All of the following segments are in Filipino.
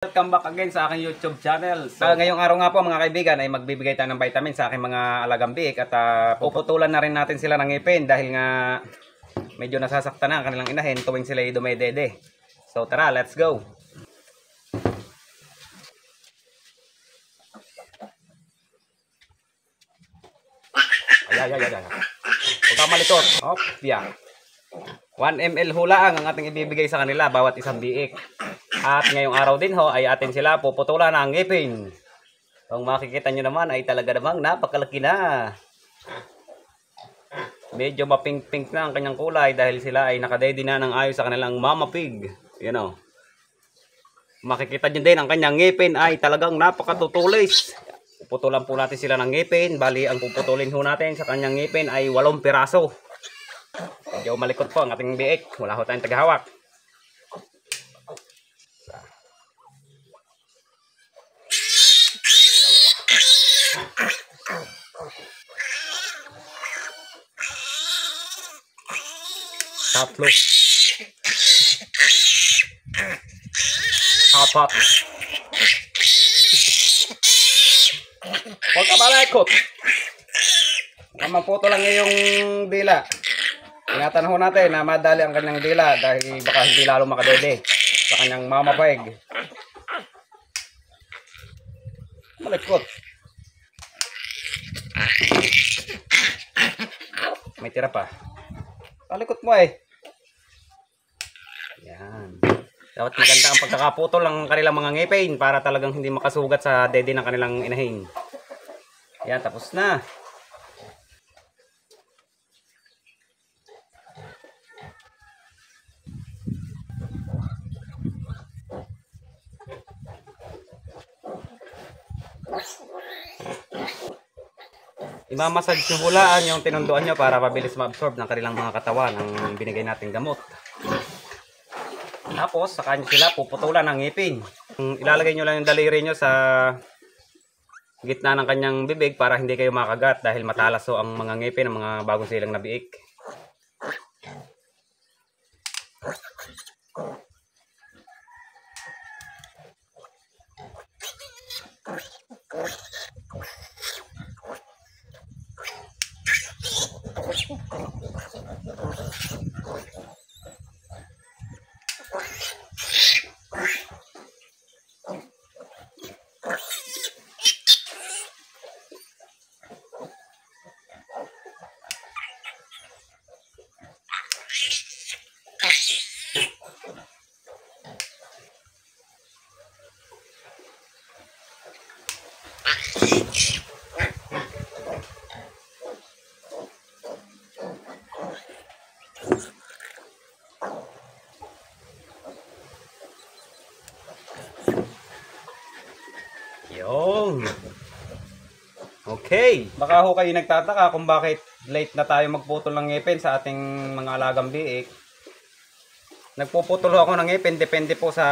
Welcome back again sa aking YouTube channel. So, ngayong araw nga po mga kaibigan ay magbibigay tayo ng vitamin sa aking mga alagang biik at puputulan na rin natin sila ng ngipin dahil nga medyo nasasaktan na ang kanilang inahin tuwing sila ay dumedede. So tara, let's go! Ay. Huwag ka malitot. Hop, yeah. 1 ml hula ang ating ibibigay sa kanila bawat isang biik. At ngayong araw din ho ay atin sila puputulan ng ngipin. Kung makikita nyo naman ay talaga namang napakalaki na. Medyo mapink-pink na ang kanyang kulay dahil sila ay nakadedy na ng ayos sa kanilang mama pig. Yan o. Makikita nyo din ang kanyang ngipin ay talagang napakatutulis. Puputulan po natin sila ng ngipin. Bali ang puputulin ho natin sa kanyang ngipin ay 8 piraso. Medyo malikot po ang ating biik. Wala ho tayong tagahawak. Tatlo. Apat. Huwag ka malikot. Maputo lang yung dila. Ingatan ho natin na madali ang kanyang dila dahil baka hindi lalo makadede sa kanyang mama peg. Malikot. May tira pa. Talikot mo eh. Yan. Dapat maganda ang pagkakaputol ng kanilang mga ngipin para talagang hindi makasugat sa dede ng kanilang inahin. Yan, tapos na. Imamasage nyo hulaan yung tinunduan nyo para mabilis ma-absorb ng kanilang mga katawan ang binigay nating gamot. Tapos, saka nyo sila puputulan ng ngipin. Ilalagay nyo lang yung daliri nyo sa gitna ng kanyang bibig para hindi kayo makagat dahil matalaso ang mga ngipin ng mga bagong silang nabiik. Yung. Okay. Baka ho kayo nagtataka kung bakit late na tayo magputol ng ngipin sa ating mga alagang biik. Nagpuputol ako ng ngipin depende po sa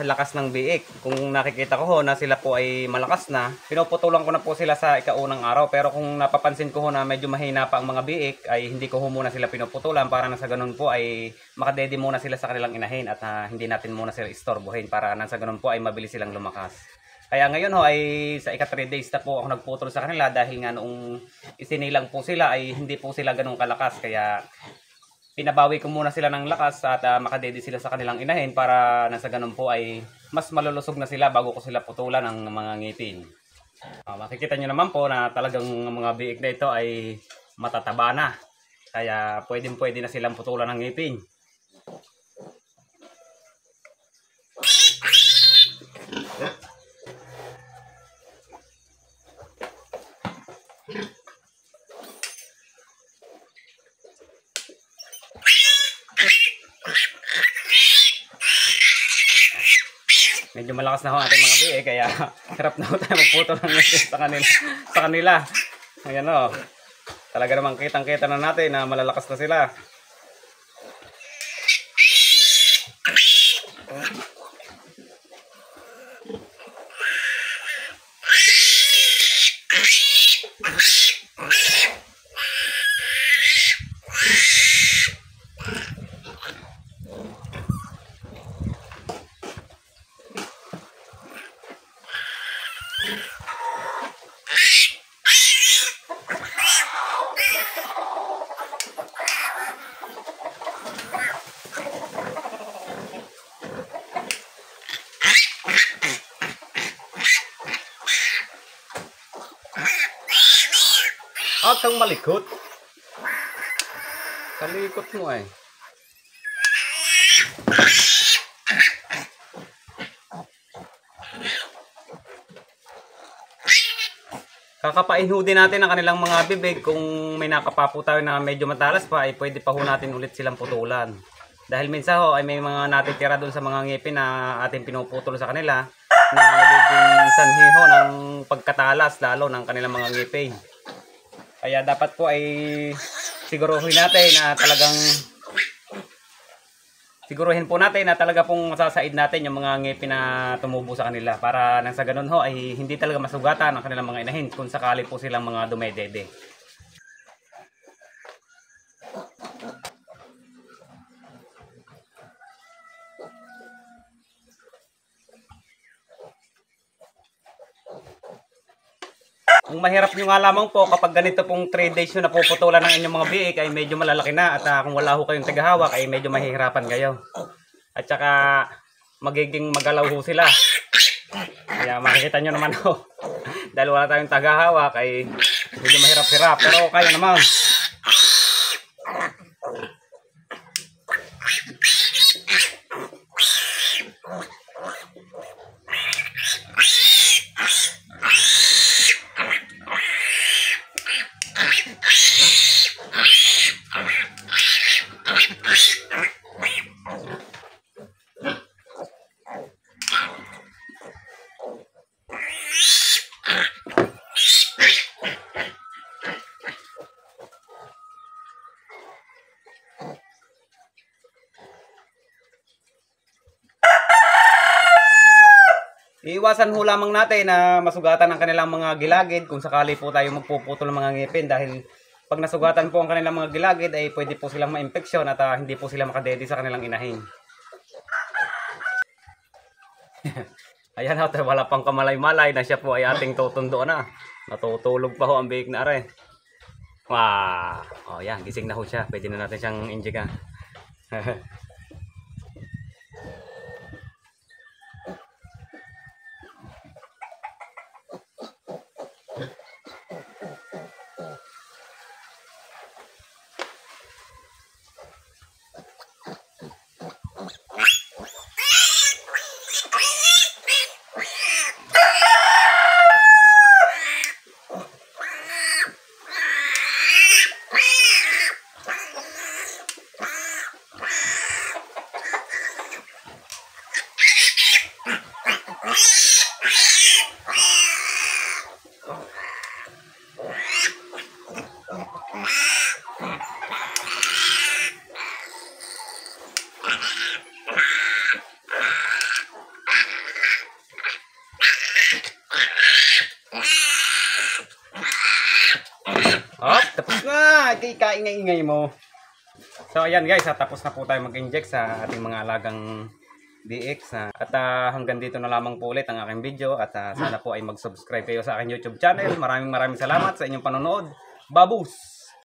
lakas ng biik. Kung nakikita ko ho na sila po ay malakas na, pinuputulan ko na po sila sa ikaunang araw. Pero kung napapansin ko ho na medyo mahina pa ang mga biik, ay hindi ko ho muna sila pinuputulan para na sa ganun po ay makadedi muna sila sa kanilang inahin at hindi natin muna sila istorbohin para na sa ganun po ay mabilis silang lumakas. Kaya ngayon ho ay sa ika 3 days na po ako nagputol sa kanila dahil nga noong isinilang po sila ay hindi po sila ganun kalakas. Kaya pinabawi ko muna sila ng lakas at makadedi sila sa kanilang inahin para nasa ganun po ay mas malulusog na sila bago ko sila putulan ng mga ngipin. Makikita nyo naman po na talagang mga biik na ito ay matataba na. Kaya pwede na silang putulan ng ngipin. Medyo malakas na ho ating mga biik kaya hirap na ho tayo magputol ng ngipin sa kanila. Ayan o. Talaga namang kitang-kita na natin na malalakas na sila. Huwag kang malikot. Kalikot mo eh. Kakapainhudin natin ang kanilang mga bibig. Kung may nakapapo tayo na medyo matalas pa, ay pwede pa ho natin ulit silang putulan. Dahil minsan ho ay may mga natitira doon sa mga ngipin na ating pinuputol sa kanila na nagiging sanhi ho ng pagkatalas lalo ng kanilang mga ngipin. Kaya dapat po ay siguruhin po natin na talaga pong masasaid natin yung mga ngipin na tumubo sa kanila para nang sa ganun ho ay hindi talaga masugatan ang kanilang mga inahin kung sakali po silang mga dumedede. Ang mahirap nyo nga lamang po kapag ganito pong 3 days nyo napuputulan ng inyong mga biik ay medyo malalaki na at kung wala ho kayong tagahawak ay medyo mahihirapan kayo. At saka magiging magalaw ho sila. Kaya makikita nyo naman ho. Dahil wala tayong tagahawak ay medyo mahirap-hirap pero kaya naman. Iiwasan ho lamang natin na masugatan ang kanilang mga gilagid kung sakali po tayo magpuputol ng mga ngipin dahil pag nasugatan po ang kanilang mga gilagid ay pwede po silang ma-infeksyon at hindi po sila makadede sa kanilang inahin. Ayan ho, wala pang kamalay-malay na siya po ay ating tutundo na. Natutulog pa ho ang biik na are. Wow! O yan, gising na ho siya. Pwede na natin siyang injika. Oh, tapos na! Kaingay-ingay mo. So ayan guys, tapos na po tayo mag-inject sa ating mga alagang DX. At hanggang dito na lamang po ulit ang aking video. At sana po ay mag-subscribe kayo sa aking YouTube channel. Maraming salamat sa inyong panonood. Babus!